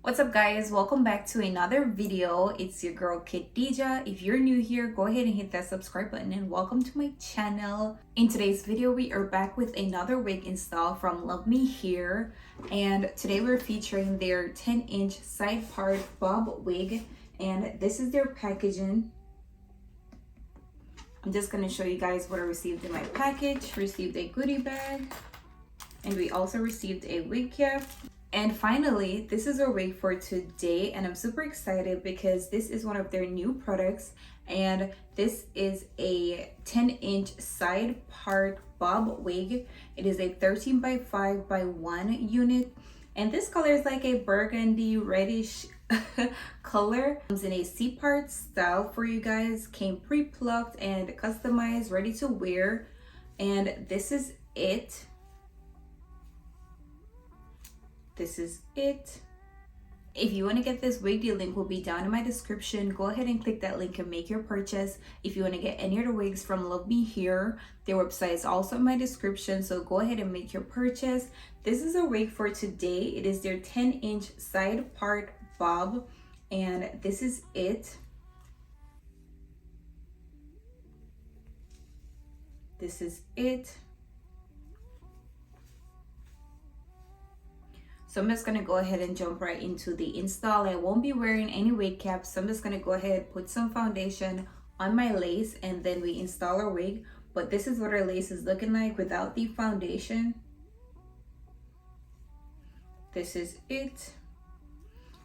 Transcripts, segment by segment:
What's up guys, welcome back to another video. It's your girl Khadija. If you're new here, go ahead and hit that subscribe button and welcome to my channel. In today's video we are back with another wig install from LUVME here, and today we're featuring their 10-inch side part bob wig, and this is their packaging. I'm just going to show you guys what I received in my package. Received a goodie bag, and we also received a wig cap. And finally, this is our wig for today, and I'm super excited because this is one of their new products, and this is a 10-inch side part bob wig. It is a 13 by 5 by 1 unit, and this color is like a burgundy reddish color. Comes in a C-part style for you guys, came pre-plucked and customized, ready to wear, and this is it. This is it. If you want to get this wig, the link will be down in my description. Go ahead and click that link and make your purchase. If you want to get any of the wigs from LUVME here, their website is also in my description, so go ahead and make your purchase. This is a wig for today. It is their 10-inch side part bob, and this is it. This is it. So I'm just going to go ahead and jump right into the install. I won't be wearing any wig caps, so I'm just going to go ahead, put some foundation on my lace, and then we install our wig. But this is what our lace is looking like without the foundation. This is it.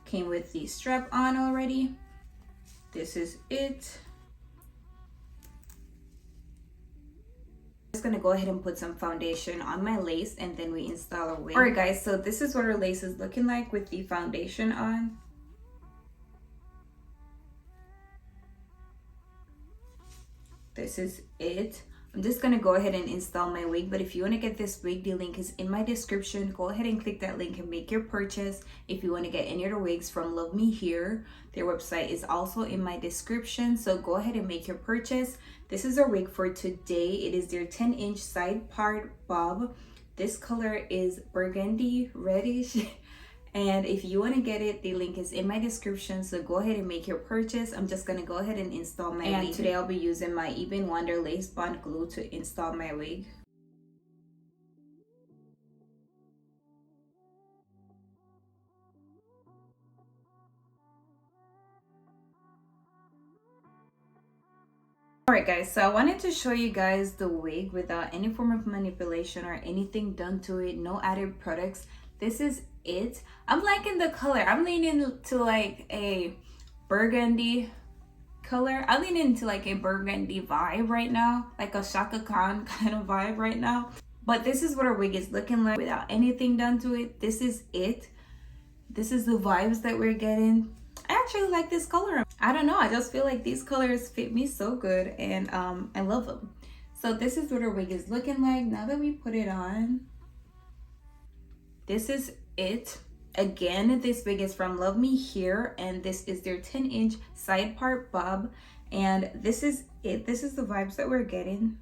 Came with the strap on already. This is it. Just gonna go ahead and put some foundation on my lace, and then we install our wig. Alright guys, so this is what our lace is looking like with the foundation on. This is it. I'm just gonna go ahead and install my wig, but if you want to get this wig, the link is in my description. Go ahead and click that link and make your purchase. If you want to get any of the wigs from LUVME here, their website is also in my description, so go ahead and make your purchase. This is our wig for today. It is their 10-inch side part bob. This color is burgundy reddish. And if you want to get it, the link is in my description, so go ahead and make your purchase. I'm just going to go ahead and install my wig. And today I'll be using my Even Wonder lace bond glue to install my wig. Alright guys, so I wanted to show you guys the wig without any form of manipulation or anything done to it, no added products. This is it. I'm liking the color. I'm leaning to like a burgundy color. I'm leaning into like a burgundy vibe right now, like a Shaka Khan kind of vibe right now. But this is what our wig is looking like without anything done to it. This is it. This is the vibes that we're getting. I actually like this color. I don't know, I just feel like these colors fit me so good, and I love them. So this is what our wig is looking like now that we put it on. This is it. Again, this wig is from LUVME here, and this is their 10-inch side part bob, and this is it. This is the vibes that we're getting.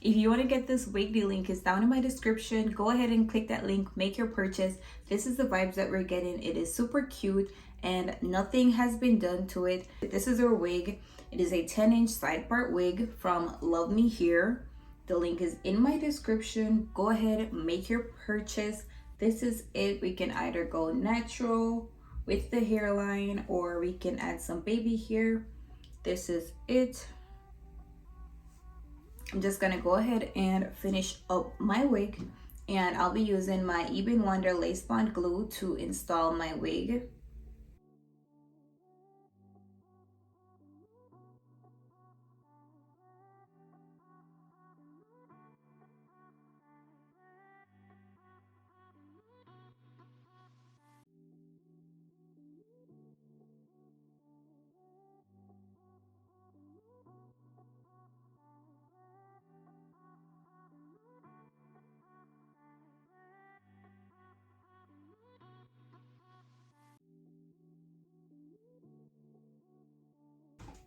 If you want to get this wig, the link is down in my description. Go ahead and click that link, make your purchase. This is the vibes that we're getting. It is super cute and nothing has been done to it. This is our wig. It is a 10-inch side part wig from LUVME here. The link is in my description. Go ahead, make your purchase. This is it. We can either go natural with the hairline, or we can add some baby hair. This is it. I'm just gonna go ahead and finish up my wig, and I'll be using my Even Wonder lace bond glue to install my wig.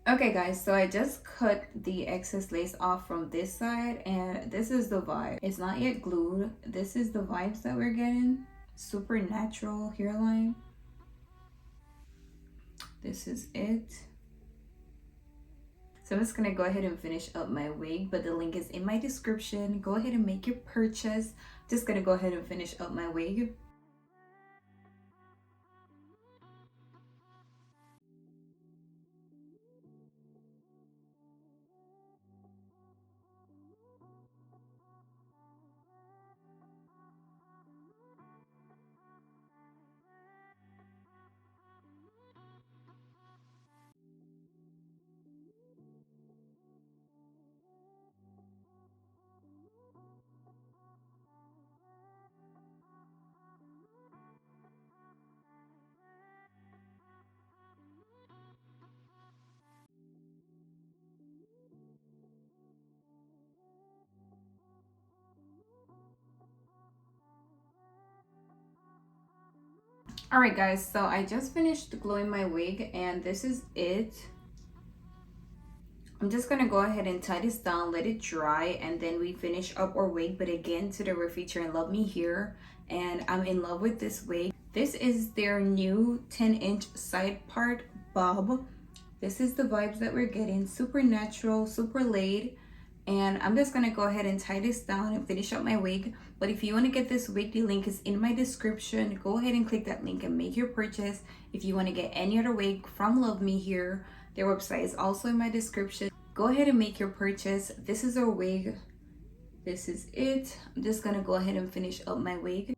Okay guys, so I just cut the excess lace off from this side, and this is the vibe. It's not yet glued. This is the vibes that we're getting. super natural hairline. This is it. So I'm just gonna go ahead and finish up my wig, but the link is in my description. Go ahead and make your purchase. Just gonna go ahead and finish up my wig. All right, guys, so I just finished gluing my wig and this is it. I'm just gonna go ahead and tie this down, let it dry, and then we finish up our wig. But again, today we're featuring Love Me Here, and I'm in love with this wig. This is their new 10-inch side part bob. This is the vibes that we're getting, super natural, super laid. And I'm just gonna go ahead and tie this down and finish up my wig. But if you want to get this wig, the link is in my description. Go ahead and click that link and make your purchase. If you want to get any other wig from Love Me Here, their website is also in my description. Go ahead and make your purchase. This is our wig. This is it. I'm just gonna go ahead and finish up my wig.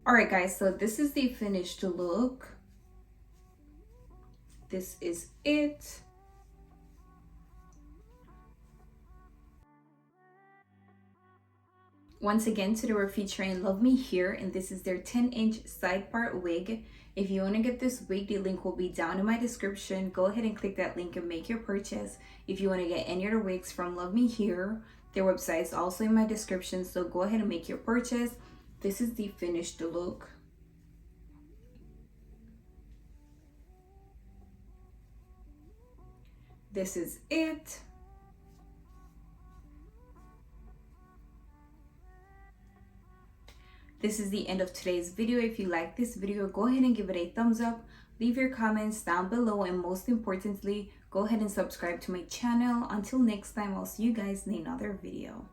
All right, guys, so this is the finished look. This is it. Once again, today we're featuring Love Me Here, and this is their 10-inch side part wig. If you want to get this wig, the link will be down in my description. Go ahead and click that link and make your purchase. If you want to get any other wigs from Love Me Here, their website is also in my description, so go ahead and make your purchase. This is the finished look. This is it. This is the end of today's video. If you like this video, go ahead and give it a thumbs up. Leave your comments down below, and most importantly, go ahead and subscribe to my channel. Until next time, I'll see you guys in another video.